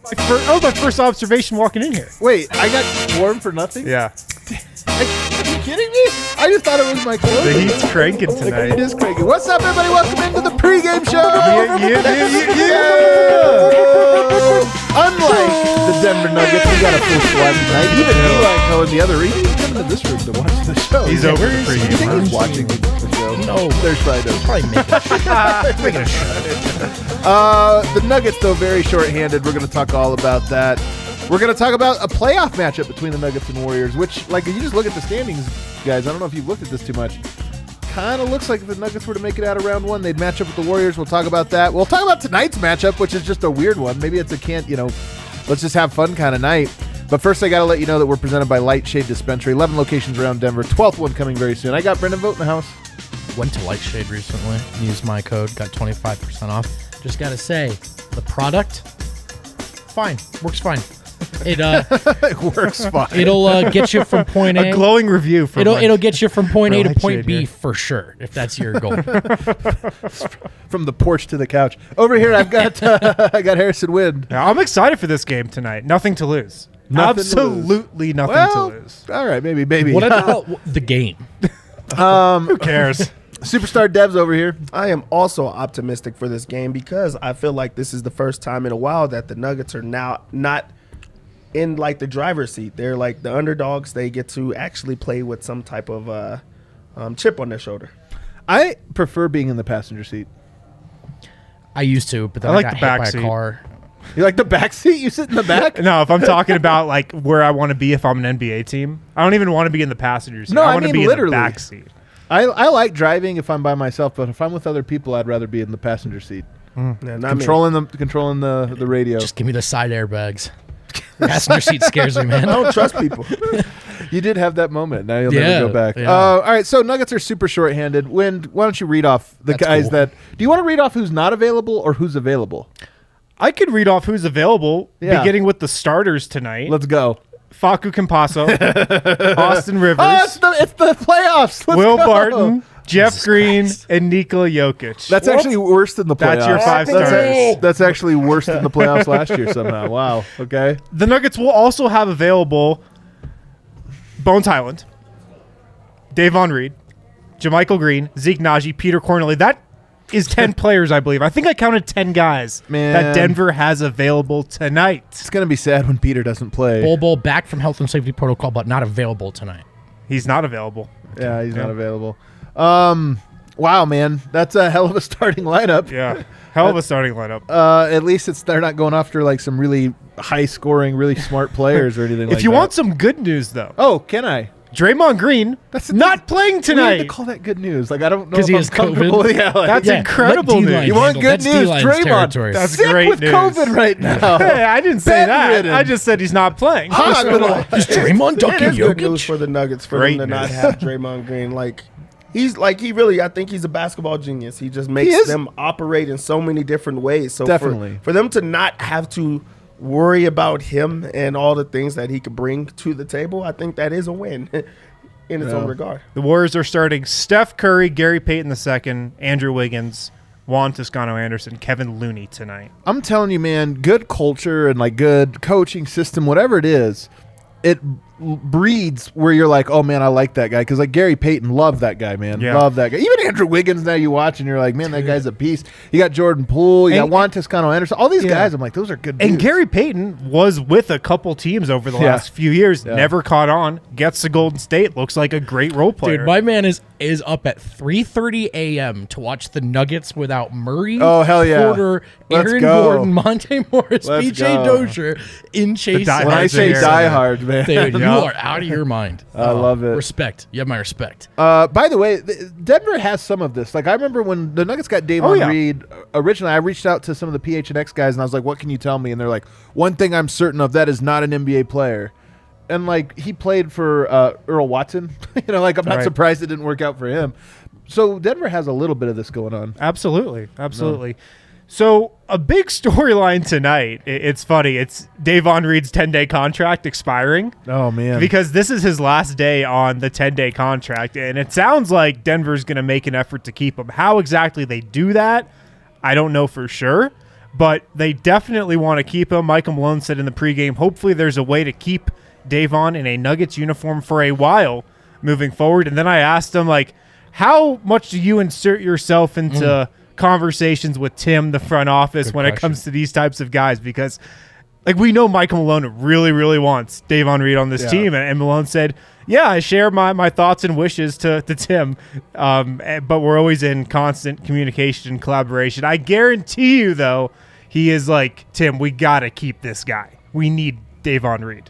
my first observation walking in here. Wait, I got warm for nothing? Yeah. Are you kidding me? I just thought it was my clothes. The heat's cranking tonight. It is cranking. What's up, everybody? Welcome into the pregame show. Unlike the Denver Nuggets, we got a full squad tonight. Even Eli Cohen, the other, he's coming to this room to watch the show. He's over the pregame. You think he's watching the show? No. There's probably Making a shot. The Nuggets, though, very short-handed. We're going to talk all about that. We're going to talk about a playoff matchup between the Nuggets and Warriors, which, like, if you just look at the standings, guys, I don't know if you've looked at this too much. Kind of looks like if the Nuggets were to make it out of round one, they'd match up with the Warriors. We'll talk about that. We'll talk about tonight's matchup, which is just a weird one. Maybe it's a let's just have fun kind of night. But first, I got to let you know that we're presented by Light Shade Dispensary. 11 locations around Denver. 12th one coming very soon. I got Brendan Vogt in the house. Went to Light Shade recently. Used my code. Got 25% off. Just got to say, the product, fine. Works fine. It works fine. It'll get you from point A. A glowing review from It'll get you from point A to point B here. for sure, if that's your goal. From the porch to the couch. Over here, I've got I got Harrison Wind. Yeah, I'm excited for this game tonight. Nothing to lose. Absolutely nothing to lose. All right, maybe. What about the game? Who cares? Superstar Dev's over here. I am also optimistic for this game because I feel like this is the first time in a while that the Nuggets are now not in like the driver's seat. They're like the underdogs. They get to actually play with some type of chip on their shoulder. I prefer being in the passenger seat. I used to, but then I like got the hit back by seat. a car. You like the back seat? You sit in the back? No, if I'm talking about like where I want to be if I'm an NBA team, I don't even want to be in the passenger seat. No, I I want to mean be literally. in the back seat. I like driving if I'm by myself, but if I'm with other people, I'd rather be in the passenger seat. Yeah, Controlling the radio. Just give me the side airbags. Passenger seat scares me, man. I don't trust people. You did have that moment. Now you'll never go back. Yeah. All right, so Nuggets are super short-handed. Wind, why don't you read off the That's guys cool. that... Do you want to read off who's not available or who's available? I could read off who's available, Yeah. beginning with the starters tonight. Let's go. Facu Campasso, Austin Rivers, Oh, it's the playoffs. Let's Will go. Barton, Jeff Jesus Green, Christ. and Nikola Jokic. That's actually worse than the playoffs. That's your five That's stars. that's actually worse than the playoffs last year somehow. Wow. Okay. The Nuggets will also have available Bones Highland, Davon Reed, JaMychal Green, Zeke Naji, Peter Cornelly. That is 10 players, I believe. I think I counted 10 guys Man. that Denver has available tonight. It's going to be sad when Peter doesn't play. Bol back from health and safety protocol, but not available tonight. He's not available. Yeah, he's not available. Wow, man. That's a hell of a starting lineup. Yeah. Hell of a starting lineup. At least they're not going after like some really high-scoring, really smart players or anything like that. If you want some good news, though, Oh, can I? Draymond Green not playing We have tonight. to call that good news. Like, I don't know 'Cause if he I'm has comfortable. COVID? Yeah, like, That's Yeah, incredible let news. D-line you want handle. good That's news? D-line's Draymond. territory. That's sick great with news. COVID right now. Hey, I didn't say that. Bedridden. I just said he's not playing. Hospital. Is Draymond It dunking is good news Jokic? for the Nuggets for Great them to not news. have Draymond Green. Like I think he's a basketball genius. He just makes is. them operate in so many different ways. So Definitely. for them to not have to worry about him and all the things that he could bring to the table, I think that is a win in its own regard. The Warriors are starting Steph Curry, Gary Payton II, Andrew Wiggins, Juan Toscano-Anderson, Kevin Looney tonight. I'm telling you, man, good culture and like good coaching system, whatever it is, it breeds where you're like, oh man, I like that guy. Because like Gary Payton, love that guy, man. Yeah. Love that guy. Even Andrew Wiggins, now you watch and you're like, man, that guy's a beast. You got Jordan Poole, you got Juan Toscano-Anderson, all these guys. I'm like, those are good dudes. And Gary Payton was with a couple teams over the Yeah. last few years, Yeah. never caught on, gets to Golden State, looks like a great role player. Dude, my man is up at 3:30 a.m. to watch the Nuggets without Murray, Oh, hell yeah. Porter, Let's Aaron go. Gordon, Monte Morris, Let's PJ go. Dozier in Chase. Die when I Hard's say here. diehard, man. Dude, you Yeah. are out of your mind. I love it. Respect. You have my respect. By the way, Denver has some of this. Like, I remember when the Nuggets got Davon Reed, originally I reached out to some of the PHNX guys, and I was like, what can you tell me? And they're like, one thing I'm certain of, that is not an NBA player. And, like, he played for Earl Watson. You know, like, I'm not Right. surprised it didn't work out for him. So Denver has a little bit of this going on. Absolutely. So a big storyline tonight, it's funny, it's Davon Reed's 10-day contract expiring. Oh, man. Because this is his last day on the 10-day contract, and it sounds like Denver's going to make an effort to keep him. How exactly they do that, I don't know for sure. but they definitely want to keep him. Michael Malone said in the pregame, hopefully there's a way to keep Davon in a Nuggets uniform for a while moving forward. And then I asked him, like, how much do you insert yourself into conversations with Tim, the front office, when it comes to these types of guys? Because, like, we know Michael Malone really, really wants Davon Reed on this team. And Malone said, yeah, I share my thoughts and wishes to Tim, but we're always in constant communication and collaboration. I guarantee you, though, he is like, Tim, we got to keep this guy. We need Davon Reed.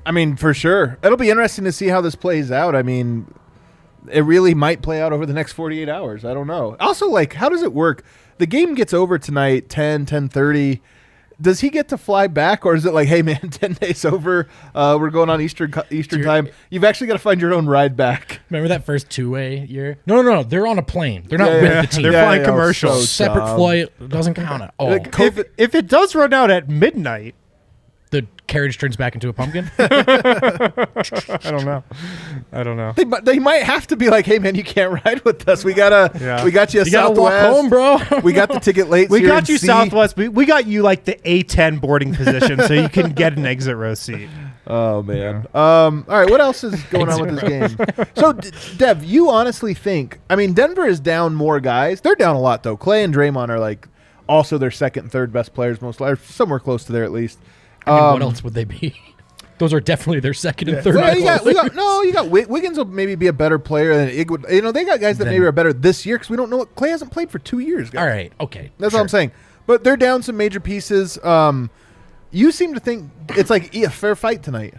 I mean, for sure. It'll be interesting to see how this plays out. I mean, it really might play out over the next 48 hours. I don't know. Also, like, how does it work? The game gets over tonight, 10:30. Does he get to fly back, or is it like, hey, man, 10 days over, we're going on Eastern time. You've actually got to find your own ride back. Remember that first two-way year? No. They're on a plane. They're not with the team. They're flying commercial. So Separate dumb. flight doesn't count at all. Like, If it does run out at midnight, The carriage turns back into a pumpkin. I don't know. They might have to be like, hey, man, you can't ride with us. We got you a You gotta Southwest. walk home, bro. We got the ticket late. We got you Southwest. We got you like the A10 boarding position, so you can get an exit row seat. Oh, man. All right, what else is going on with this game? So, Dev, you honestly think, I mean, Denver is down more guys. They're down a lot, though. Clay and Draymond are like also their second and third best players, most likely, somewhere close to there at least. I mean, what else would they be? Those are definitely their second and third. Well, best players. you got Wiggins will maybe be a better player than Ig. You know, they got guys that maybe are better this year because we don't know. Clay hasn't played for 2 years, guys. All right, okay. That's what I'm saying. But they're down some major pieces. You seem to think it's like a fair fight tonight.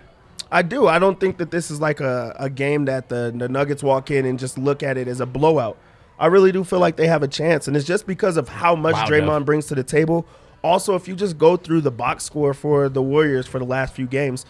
I do. I don't think that this is like a game that the Nuggets walk in and just look at it as a blowout. I really do feel like they have a chance, and it's just because of how much Draymond brings to the table. Also, if you just go through the box score for the Warriors for the last few games,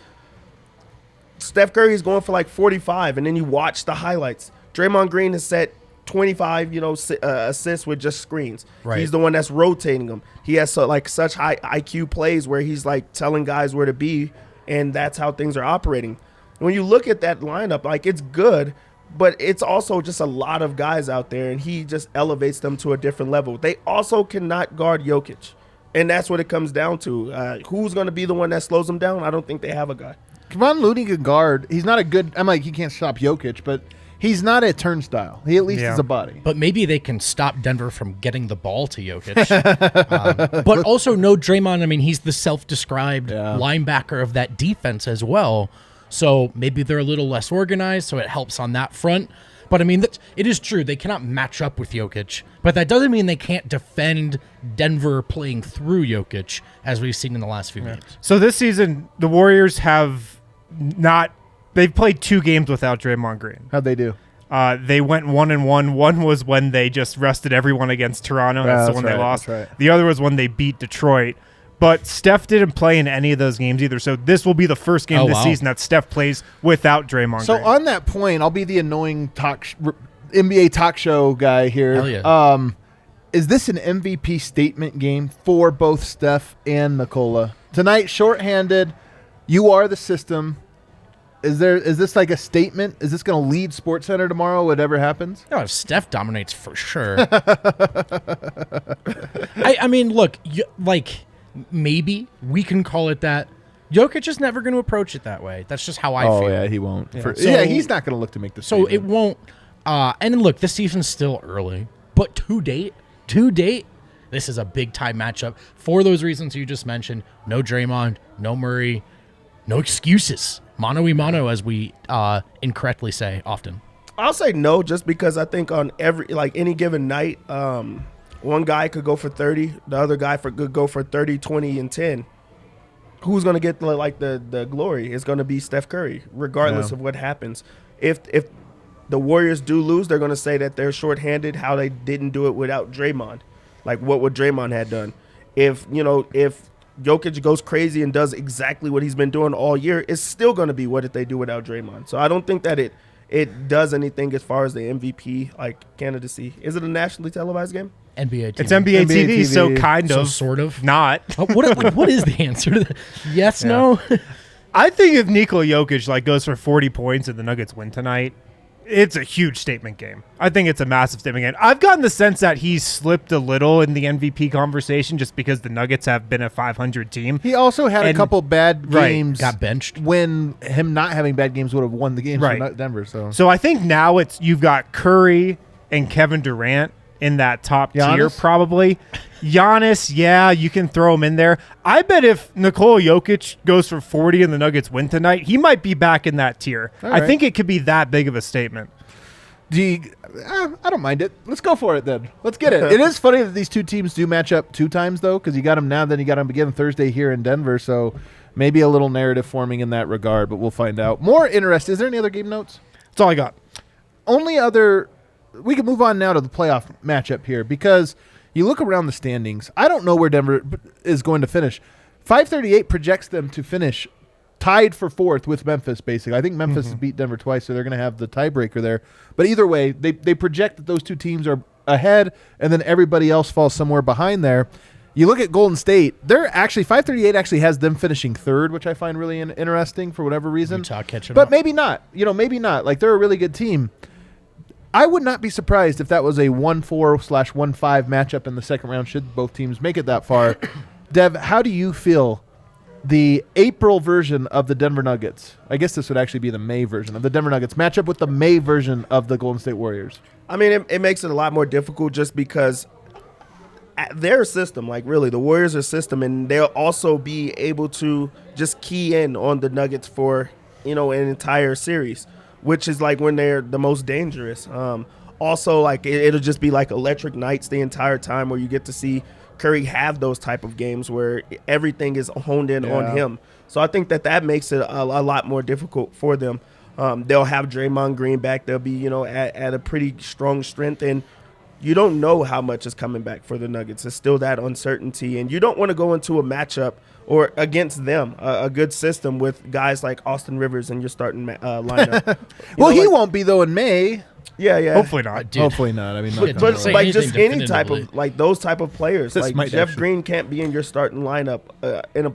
Steph Curry is going for like 45, and then you watch the highlights. Draymond Green has set 25, assists with just screens. Right. He's the one that's rotating them. He has such high IQ plays where he's like telling guys where to be, and that's how things are operating. When you look at that lineup, like, it's good, but it's also just a lot of guys out there, and he just elevates them to a different level. They also cannot guard Jokic. And that's what it comes down to. Who's going to be the one that slows them down? I don't think they have a guy. Kevon Looney can guard. He's not a good. I'm like, he can't stop Jokic, but he's not a turnstile. He at least is a body. But maybe they can stop Denver from getting the ball to Jokic. But also, no Draymond. I mean, he's the self-described linebacker of that defense as well. So maybe they're a little less organized, so it helps on that front. But, I mean, it is true. They cannot match up with Jokic. But that doesn't mean they can't defend Denver playing through Jokic, as we've seen in the last few games. So this season, the Warriors have not – they've played 2 games without Draymond Green. How'd they do? They went 1-1. One was when they just rested everyone against Toronto. That's the one they lost. That's right. The other was when they beat Detroit. But Steph didn't play in any of those games either. So this will be the first game this season that Steph plays without Draymond So Green. on that point, I'll be the annoying NBA talk show guy here. Hell yeah. Is this an MVP statement game for both Steph and Nikola? Tonight, shorthanded, you are the system. Is this like a statement? Is this going to lead SportsCenter tomorrow, whatever happens? No, if Steph dominates for sure. I mean, look, maybe we can call it that. Jokic is never going to approach it that way. That's just how I feel. Oh, yeah, he won't. Yeah. He's not going to look to make the So it won't. And look, this season's still early. But to date, this is a big-time matchup. For those reasons you just mentioned, no Draymond, no Murray, no excuses. Mano-y-mano, as we incorrectly say often. I'll say no, just because I think on any given night, one guy could go for 30, the other guy could go for 30, 20, and 10. Who's going to get the glory? It's going to be Steph Curry, regardless of what happens. If the Warriors do lose, they're going to say that they're shorthanded, how they didn't do it without Draymond. Like, what would Draymond have done? If Jokic goes crazy and does exactly what he's been doing all year, it's still going to be what did they do without Draymond. So I don't think that it does anything as far as the MVP candidacy. Is it a nationally televised game? NBA TV. It's NBA TV, so kind of. Sort of. Not. What is the answer to that? Yes, no? I think if Nikola Jokic goes for 40 points and the Nuggets win tonight, It's a huge statement game. I think it's a massive statement game. I've gotten the sense that he's slipped a little in the MVP conversation just because the Nuggets have been a 500 team. He also had a couple bad games. Got benched. When him not having bad games would have won the game Right. for Denver. So I think now you've got Curry and Kevin Durant in that top tier Giannis? probably. Giannis, yeah, you can throw him in there. I bet if Nikola Jokic goes for 40 and the Nuggets win tonight, he might be back in that tier. All I right. think it could be that big of a statement. I don't mind it. Let's go for it then. Let's get it. It is funny that these two teams do match up 2 times, though, because you got them now, then you got them again Thursday here in Denver. So maybe a little narrative forming in that regard, but we'll find out. More interest. Is there any other game notes? That's all I got. Only other – we can move on now to the playoff matchup here because you look around the standings. I don't know where Denver is going to finish. 538 projects them to finish tied for 4th with Memphis, basically. I think Memphis has beat Denver twice, so they're going to have the tiebreaker there. But either way, they project that those two teams are ahead, and then everybody else falls somewhere behind there. You look at Golden State, they're actually 538 actually has them finishing 3rd, which I find really interesting for whatever reason. Utah catching But up. maybe not. Maybe not. Like, they're a really good team. I would not be surprised if that was a 1-4/1-5 matchup in the second round should both teams make it that far. Dev, how do you feel the April version of the Denver Nuggets? I guess this would actually be the May version of the Denver Nuggets match up with the May version of the Golden State Warriors. I mean, it makes it a lot more difficult just because their system, like really, the Warriors are system, and they'll also be able to just key in on the Nuggets for, an entire series, which is like when they're the most dangerous. Also, like it'll just be like electric nights the entire time where you get to see Curry have those type of games where everything is honed in on him. So I think that makes it a lot more difficult for them. They'll have Draymond Green back. They'll be, at a pretty strong strength, and you don't know how much is coming back for the Nuggets. It's still that uncertainty, and you don't want to go into a matchup or against them, a good system with guys like Austin Rivers in your starting lineup. Well, he won't be, though, in May. Yeah. Hopefully not. Dude. Hopefully not. I mean, But say like anything just any type definitively. of like those type of players, This like might Jeff actually- Green can't be in your starting lineup in a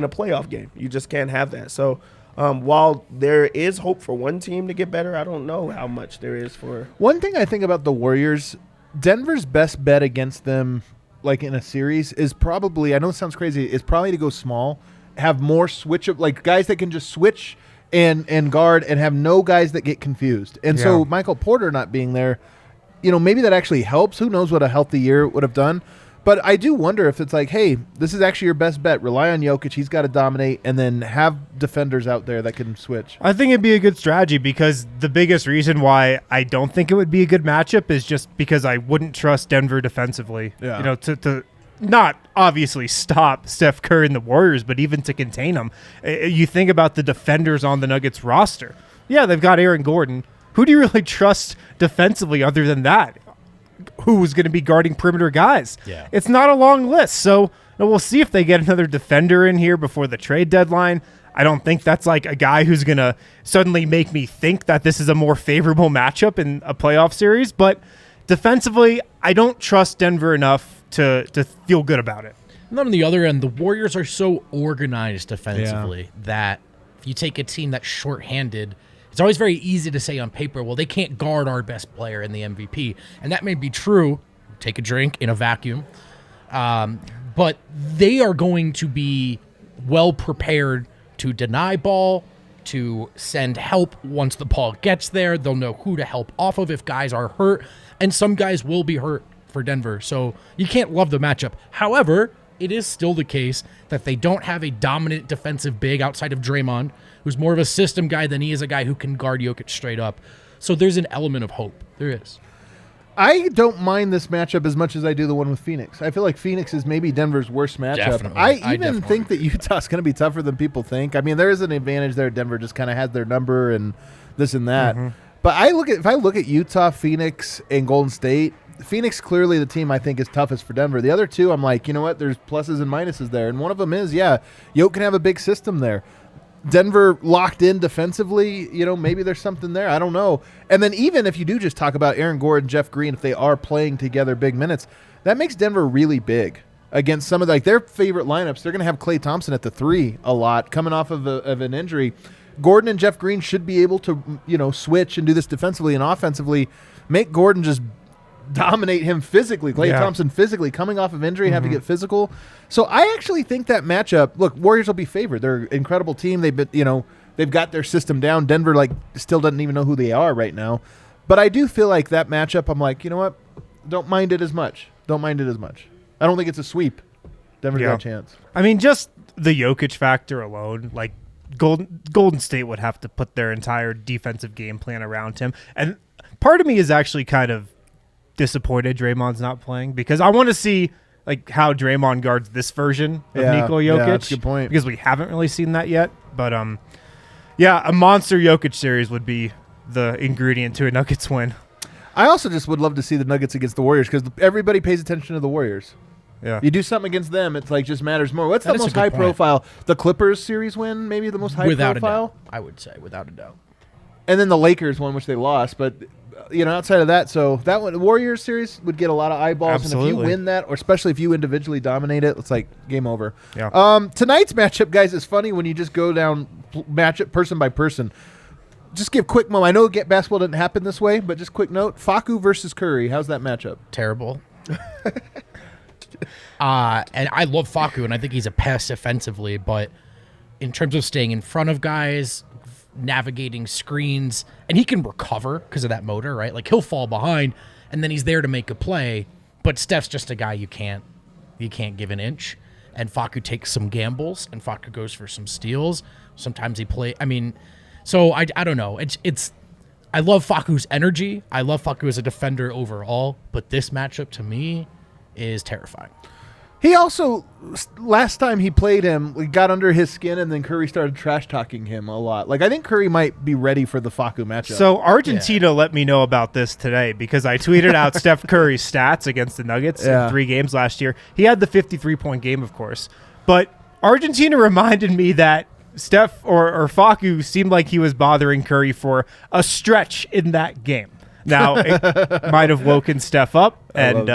playoff game. You just can't have that. So while there is hope for one team to get better, I don't know how much there is for. One thing I think about the Warriors, Denver's best bet against them, like in a series, is probably, I know it sounds crazy, is probably to go small, have more switch up, like guys that can just switch and guard and have no guys that get confused. And so Yeah. Michael Porter not being there, maybe that actually helps. Who knows what a healthy year would have done. But I do wonder if it's like, hey, this is actually your best bet. Rely on Jokic. He's got to dominate, and then have defenders out there that can switch. I think it'd be a good strategy because the biggest reason why I don't think it would be a good matchup is just because I wouldn't trust Denver defensively. Yeah. To not obviously stop Steph Curry and the Warriors, but even to contain them. You think about the defenders on the Nuggets roster. Yeah, they've got Aaron Gordon. Who do you really trust defensively other than that? Who's going to be guarding perimeter guys? Yeah. It's not a long list. So we'll see if they get another defender in here before the trade deadline. I don't think that's like a guy who's going to suddenly make me think that this is a more favorable matchup in a playoff series. But defensively, I don't trust Denver enough to feel good about it. And then on the other end, the Warriors are so organized defensively that if you take a team that's shorthanded, it's always very easy to say on paper, well, they can't guard our best player in the MVP. And that may be true. Take a drink in a vacuum. But they are going to be well prepared to deny ball, to send help once the ball gets there. They'll know who to help off of if guys are hurt. And some guys will be hurt for Denver. So you can't love the matchup. However, it is still the case that they don't have a dominant defensive big outside of Draymond, who's more of a system guy than he is a guy who can guard Jokic straight up. So there's an element of hope. There is. I don't mind this matchup as much as I do the one with Phoenix. I feel like Phoenix is maybe Denver's worst matchup. Definitely. I I even definitely think that Utah's going to be tougher than people think. I mean, there is an advantage there. Denver just kind of has their number and this and that. But if I look at Utah, Phoenix, and Golden State, Phoenix clearly the team I think is toughest for Denver. The other two, I'm like, you know what? There's pluses and minuses there. And one of them is, Jokic can have a big system there. Denver locked in defensively, maybe there's something there. I don't know. And then even if you do just talk about Aaron Gordon, Jeff Green, if they are playing together big minutes, that makes Denver really big against some of their favorite lineups. They're going to have Klay Thompson at the 3 a lot coming off of an injury. Gordon and Jeff Green should be able to, switch and do this defensively and offensively. Make Gordon just dominate him physically. Klay Thompson physically coming off of injury, have to get physical. So I actually think that matchup. Look, Warriors will be favored. They're an incredible team. They've got their system down. Denver still doesn't even know who they are right now. But I do feel like that matchup. I'm like, you know what? Don't mind it as much. I don't think it's a sweep. Denver's got a chance. I mean, just the Jokic factor alone, like Golden State would have to put their entire defensive game plan around him. And part of me is actually kind of disappointed Draymond's not playing because I want to see like how Draymond guards this version of Nikola Jokic. Yeah, that's a good point. Because we haven't really seen that yet. But a monster Jokic series would be the ingredient to a Nuggets win. I also just would love to see the Nuggets against the Warriors because everybody pays attention to the Warriors. Yeah. You do something against them, it's like just matters more. What's That the is a most good high point. profile? The Clippers series win, maybe the most high Without profile? a doubt. I would say, without a doubt. And then the Lakers one, which they lost. But, outside of that, so that one, the Warriors series would get a lot of eyeballs. Absolutely. And if you win that, or especially if you individually dominate it, it's like game over. Yeah. Tonight's matchup, guys, is funny when you just go down matchup person by person. Just give quick moment. I know basketball didn't happen this way, but just quick note. Facu versus Curry. How's that matchup? Terrible. And I love Facu, and I think he's a pest offensively, but in terms of staying in front of guys, navigating screens, and he can recover because of that motor, right? Like he'll fall behind, and then he's there to make a play, but Steph's just a guy you can't give an inch. And Facu takes some gambles, and Facu goes for some steals. Sometimes so I don't know. It's I love Facu's energy. I love Facu as a defender overall, but this matchup to me is terrifying. He also, last time he played him, we got under his skin, and then Curry started trash-talking him a lot. Like, I think Curry might be ready for the Facu matchup. So Argentina let me know about this today because I tweeted out Steph Curry's stats against the Nuggets in 3 games last year. He had the 53-point game, of course. But Argentina reminded me that Steph or Facu seemed like he was bothering Curry for a stretch in that game. Now, it might have woken Steph up, and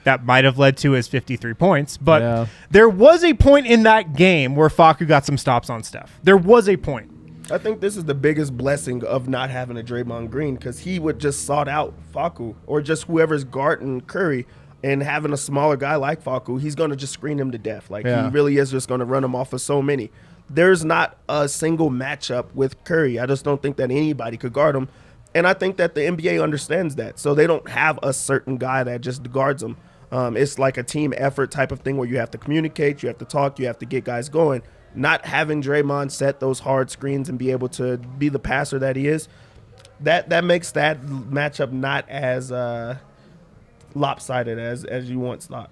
that might have led to his 53 points. But there was a point in that game where Facu got some stops on Steph. There was a point. I think this is the biggest blessing of not having a Draymond Green because he would just sought out Facu or just whoever's guarding Curry. And having a smaller guy like Facu, he's going to just screen him to death. Like, he really is just going to run him off of so many. There's not a single matchup with Curry. I just don't think that anybody could guard him. And I think that the NBA understands that. So they don't have a certain guy that just guards him. It's like a team effort type of thing where you have to communicate, you have to talk, you have to get guys going. Not having Draymond set those hard screens and be able to be the passer that he is, that makes that matchup not as lopsided as you once thought.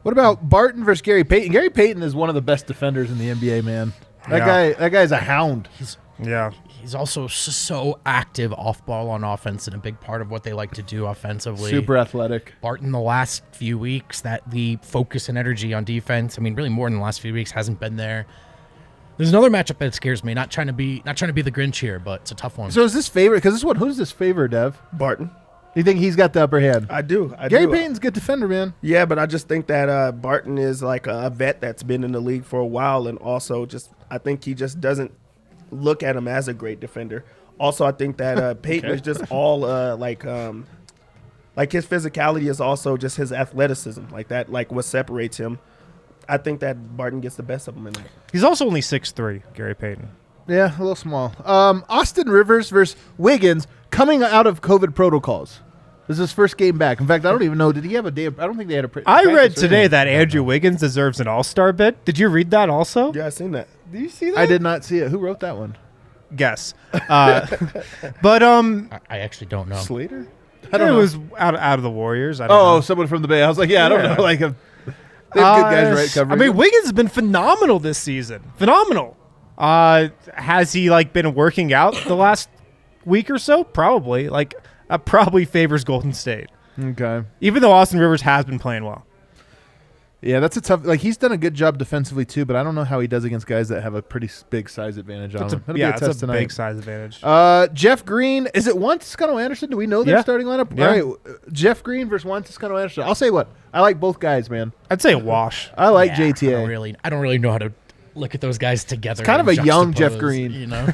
What about Barton versus Gary Payton? Gary Payton is one of the best defenders in the NBA, man. That guy's a hound. He's also so active off ball on offense and a big part of what they like to do offensively. Super athletic. Barton the last few weeks, that the focus and energy on defense, I mean, really more than the last few weeks, hasn't been there. There's another matchup that scares me. Not trying to be the Grinch here, but it's a tough one. So is this favor? Because this one, who's this favor, Dev? Barton. You think he's got the upper hand? I do. Gary Payton's a good defender, man. Yeah, but I just think that Barton is like a vet that's been in the league for a while, and also I think he just doesn't look at him as a great defender. Also, I think that Payton is just all like his physicality is also just his athleticism, like that, like what separates him. I think that Barton gets the best of him in that. He's also only 6'3", Gary Payton. Yeah, a little small. Austin Rivers versus Wiggins coming out of COVID protocols. This is his first game back. In fact, I don't even know. Did he have a day? I don't think they had a. I read today that Andrew Wiggins deserves an All-Star bid. Did you read that also? Yeah, I seen that. Did you see that? I did not see it. Who wrote that one? Guess. But I actually don't know. Slater? I don't know. It was out of the Warriors. I don't know. Someone from the Bay. I was like, I don't know. Like, they have good guys, right? Covering. I mean, Wiggins has been phenomenal this season. Phenomenal. Has he been working out the last week or so? Probably. That probably favors Golden State. Okay. Even though Austin Rivers has been playing well. Yeah, that's a tough. He's done a good job defensively too, but I don't know how he does against guys that have a pretty big size advantage on him. It's a big size advantage. Jeff Green, is it Juan Toscano Anderson? Do we know their starting lineup? Yeah. All right, Jeff Green versus Juan Toscano Anderson. I'll say what I like both guys, man. I'd say a wash. I like Yeah, JTA. I don't really know how to look at those guys together. It's kind of a young Jeff juxtaposed, Green. You know,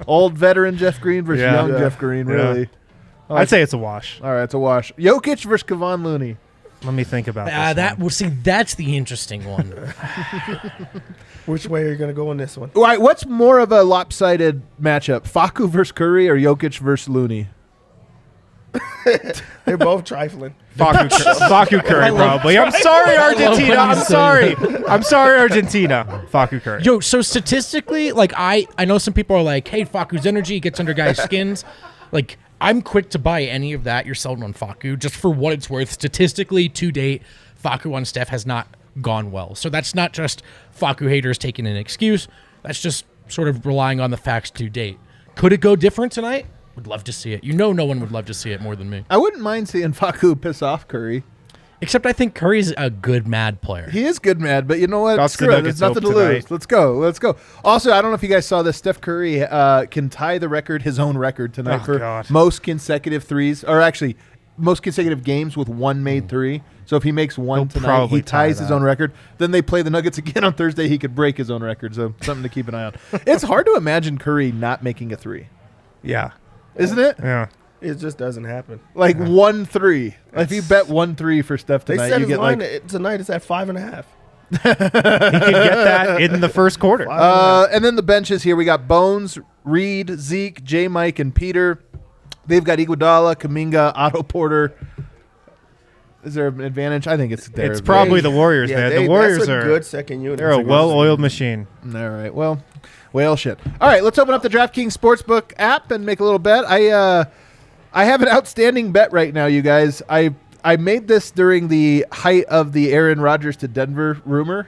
Old veteran Jeff Green versus Yeah. young Jeff Green, really. I'd say it's a wash. All right, it's a wash. Jokic versus Kevon Looney. Let me think about this. that well, see, that's the interesting one. Which way are you going to go on this one? All right, what's more of a lopsided matchup, Facu versus Curry or Jokic versus Looney? They're both trifling. Facu Curry, probably. I'm sorry, Argentina. I'm sorry, Argentina. Facu Curry. Yo, so statistically, like I know some people are like, hey, Faku's energy gets under guys' skins. Like, I'm quick to buy any of that you're selling on Facu, just for what it's worth. Statistically, to date, Facu on Steph has not gone well. So that's not just Facu haters taking an excuse. That's just sort of relying on the facts to date. Could it go different tonight? Would love to see it. You know no one would love to see it more than me. I wouldn't mind seeing Facu piss off Curry. Except I think Curry's a good mad player. He is good mad, but you know what? That's Screw the it. There's Nuggets nothing to hope lose. tonight. Let's go. Also, I don't know if you guys saw this. Steph Curry can tie his own record tonight Oh, for God. most consecutive threes, or actually most consecutive games with one made three. So if he makes one He'll tonight, probably he ties tie his that. own record. Then they play the Nuggets again on Thursday. He could break his own record. So something to keep an eye on. It's hard to imagine Curry not making a three, Yeah. isn't it? Yeah. It just doesn't happen. Like 1-3. If you bet 1-3 for Steph They tonight, said you his get line like. tonight is at 5.5. He could get that in the first quarter. And then the benches here, we got Bones, Reed, Zeke, J. Mike, and Peter. They've got Iguodala, Kuminga, Otto Porter. Is there an advantage? I think it's there. It's probably the Warriors, man. The Warriors that's a are good second unit. they're a well-oiled machine. All right. Well, shit. All right, let's open up the DraftKings Sportsbook app and make a little bet. I have an outstanding bet right now, you guys. I made this during the height of the Aaron Rodgers to Denver rumor.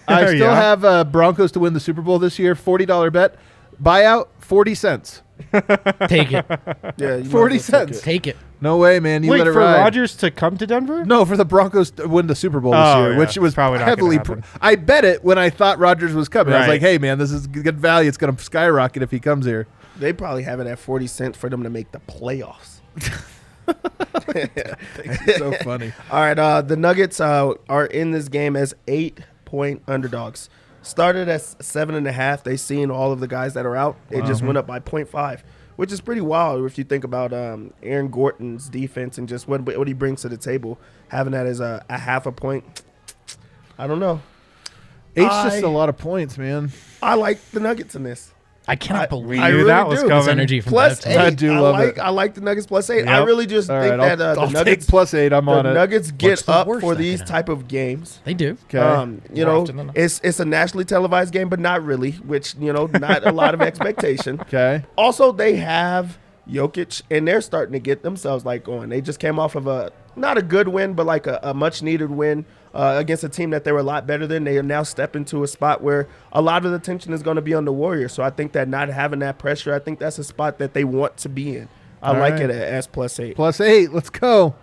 I still Yeah. have Broncos to win the Super Bowl this year. $40 bet. Buyout, 40 cents. Take it. Yeah, you 40 might as well take cents. it. Take it. No way, man. You Wait, let it for ride. Rodgers to come to Denver? No, for the Broncos to win the Super Bowl this Oh, year, yeah. which was Probably not heavily. gonna happen. I bet it when I thought Rodgers was coming. I was Right. like, hey, man, this is good value. It's going to skyrocket if he comes here. They probably have it at 40 cents for them to make the playoffs. So funny. All right, the Nuggets are in this game as 8-point underdogs. Started at 7.5. They seen all of the guys that are out. It just went up by 0.5, which is pretty wild if you think about Aaron Gordon's defense and just what he brings to the table. Having that as a half a point, I don't know. Eight's just a lot of points, man. I like the Nuggets in this. I cannot believe I knew really that was do. coming. this energy from Plus that 8. team. I do love it. I like the Nuggets plus 8. I Yep. really just All think right, that I'll the take Nuggets +8. I'm on the it. Nuggets get What's the up worst for that these can type of games. They do. Okay. You More know, often than not. it's a nationally televised game, but not really, which, not a lot of expectation. Okay. Also, they have Jokic, and they're starting to get themselves going. They just came off of not a good win, but like a much needed win against a team that they were a lot better than. They are now stepping to a spot where a lot of the attention is going to be on the Warriors. So I think that not having that pressure, I think that's a spot that they want to be in. I All like right. it as +8. +8. Let's go.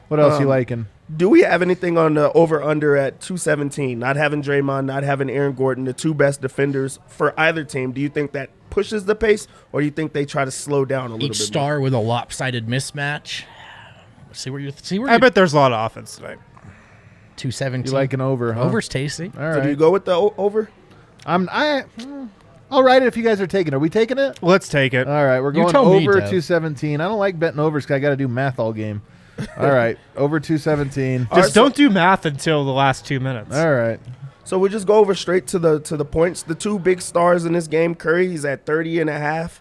What else you liking? Do we have anything on the over-under at 217? Not having Draymond, not having Aaron Gordon, the two best defenders for either team. Do you think that pushes the pace, or do you think they try to slow down a little Each bit star with a lopsided mismatch. See where I bet there's a lot of offense tonight. 217. You like an over, huh? Over's tasty. All more? So do you right. go with the over? I'll write it if you guys are taking it. Are we taking it? Let's take it. All right, we're You going tell me, over Dev. 217. I don't like betting overs because I got to do math all game. All right, over 217. Just don't do math until the last 2 minutes. All right. So we just go over straight to the points. The two big stars in this game, Curry is at 30.5.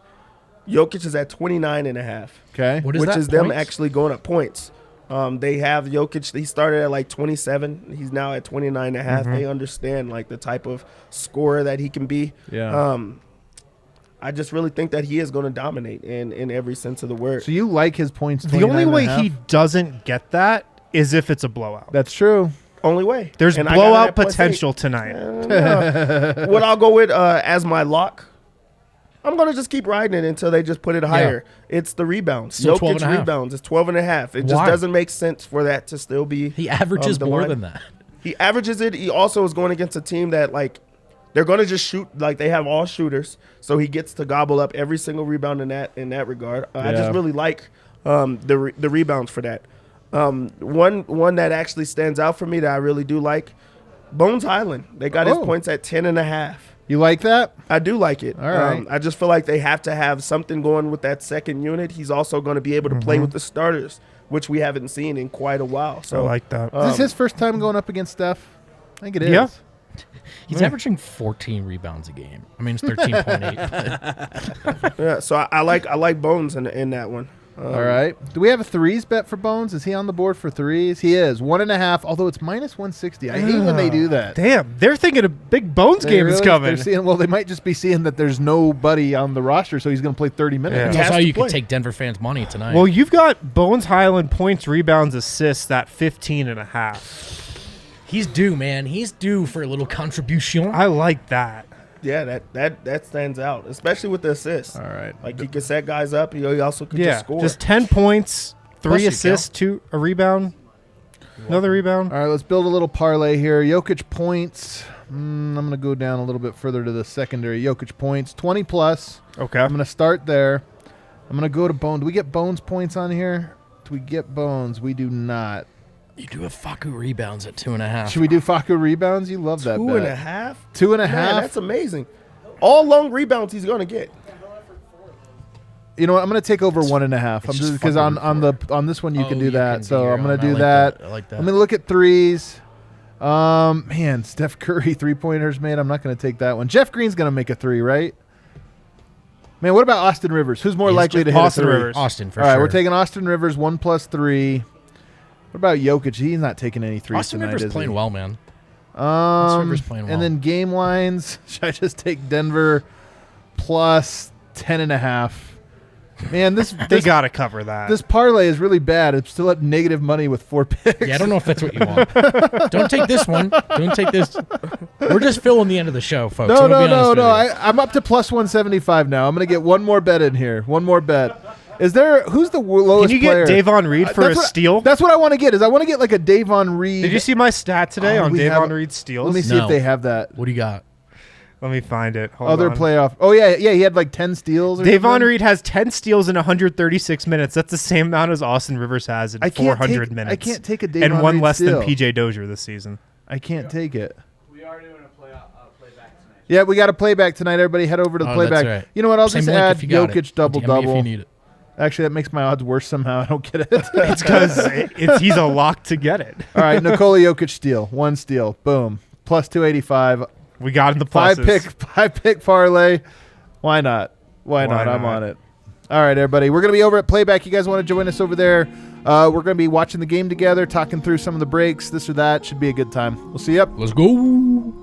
Jokic is at 29.5. Okay. What is which that? is them points? actually going up points. They have Jokic. He started at like 27. He's now at 29.5. They understand like the type of scorer that he can be. Yeah. I just really think that he is going to dominate in every sense of the word. So you like his points? The only way 29.5? he doesn't get that is if it's a blowout. That's true. Only way. There's And I got it blowout at +8. potential tonight. What I'll go with as my lock, I'm going to just keep riding it until they just put it higher. It's the rebounds. Still Jokic 12.5. rebounds. It's 12.5. It just Why? doesn't make sense for that to still be. He averages the more line. than that. He averages it. He also is going against a team that they're going to just shoot like they have all shooters. So he gets to gobble up every single rebound in that regard. I Yeah. just really like the rebounds for that. One that actually stands out for me that I really do like. Bones Highland. They got his Oh. points at 10.5. You like that? I do like it. All right. I just feel like they have to have something going with that second unit. He's also going to be able to play with the starters, which we haven't seen in quite a while. I So like that. Is this his first time going up against Steph? I think it is. Yeah. He's averaging 14 rebounds a game. I mean, it's 13.8. yeah, so I like Bones in that one. All right. Do we have a threes bet for Bones? Is he on the board for threes? He is. 1.5, although it's minus 160. I hate when they do that. Damn, they're thinking a big Bones They game is really- coming. They're seeing, well, they might just be seeing that there's nobody on the roster, so he's going to play 30 minutes. Yeah. That's has how to you play. can take Denver fans' money tonight. Well, you've got Bones Highland points, rebounds, assists at 15.5. He's due, man. He's due for a little contribution. I like that. Yeah, that stands out, especially with the assists. All right. Like he can set guys up. He also could Yeah, just score. just 10 points, 3 Plus you, assists, a rebound, another rebound. All right, let's build a little parlay here. Jokic points. I'm going to go down a little bit further to the secondary. Jokic points, 20 plus. Okay. I'm going to start there. I'm going to go to Bones. Do we get Bones points on here? Do we get Bones? We do not. You do have Faku rebounds at 2.5. Should we do Faku rebounds? You love that 2.5. 2.5? Man, that's amazing. All long rebounds he's going to get. You know what? I'm going to take over 1.5. I'm just just because fucking on this one you Oh, can do you that. can do So your I'm going own. to I do like that. that. I like that. I'm going to look at threes. Man, Steph Curry 3-pointers made. I'm not going to take that one. Jeff Green's going to make a 3, right? Man, what about Austin Rivers? Who's more He's likely to just hit Austin a 3? Rivers. Austin, for All right, sure. we're taking Austin Rivers 1 plus 3. What about Jokic? He's not taking any threes Austin tonight, Rivers is playing he? well, man. Austin Rivers playing well. And then game lines. Should I just take Denver plus 10.5? Man, They this got to cover that. this parlay is really bad. It's still at negative money with 4 picks. Yeah, I don't know if that's what you want. Don't take this one. Don't take this. We're just filling the end of the show, folks. No, I'm no, gonna be honest no, with no. you. I'm up to plus 175 now. I'm going to get one more bet in here. One more bet. Is there who's the lowest Can you player? get Davon Reed for a That's what- steal? That's what I want to get. Is I want to get like a Davon Reed. Did you see my stat today Oh, on we Davon have- Reed steals? Let me see No. if they have that. What do you got? Let me find it. Hold Other on. playoff. Oh yeah, he had like 10 steals. Or Davon something. Reed has 10 steals in 136 minutes. That's the same amount as Austin Rivers has in I can't 400 take- minutes. I can't take a Davon and one Reed less steal. than PJ Dozier this season. I can't take it. We are doing a playback tonight. Yeah, we got a playback tonight. Everybody head over to the Oh, playback. that's right. You know what? I'll Same just link add if you got Jokic it. double DM me if double. you need it. Actually, that makes my odds worse somehow. I don't get it. It's because he's a lock to get it. All right, Nikola Jokic steal. 1 steal. Boom. Plus 285. We got in the Five pluses. pick parlay. Why not? Why not? I'm not? on it. All right, everybody. We're going to be over at Playback. You guys want to join us over there? We're going to be watching the game together, talking through some of the breaks, this or that. Should be a good time. We'll see you up. Let's go.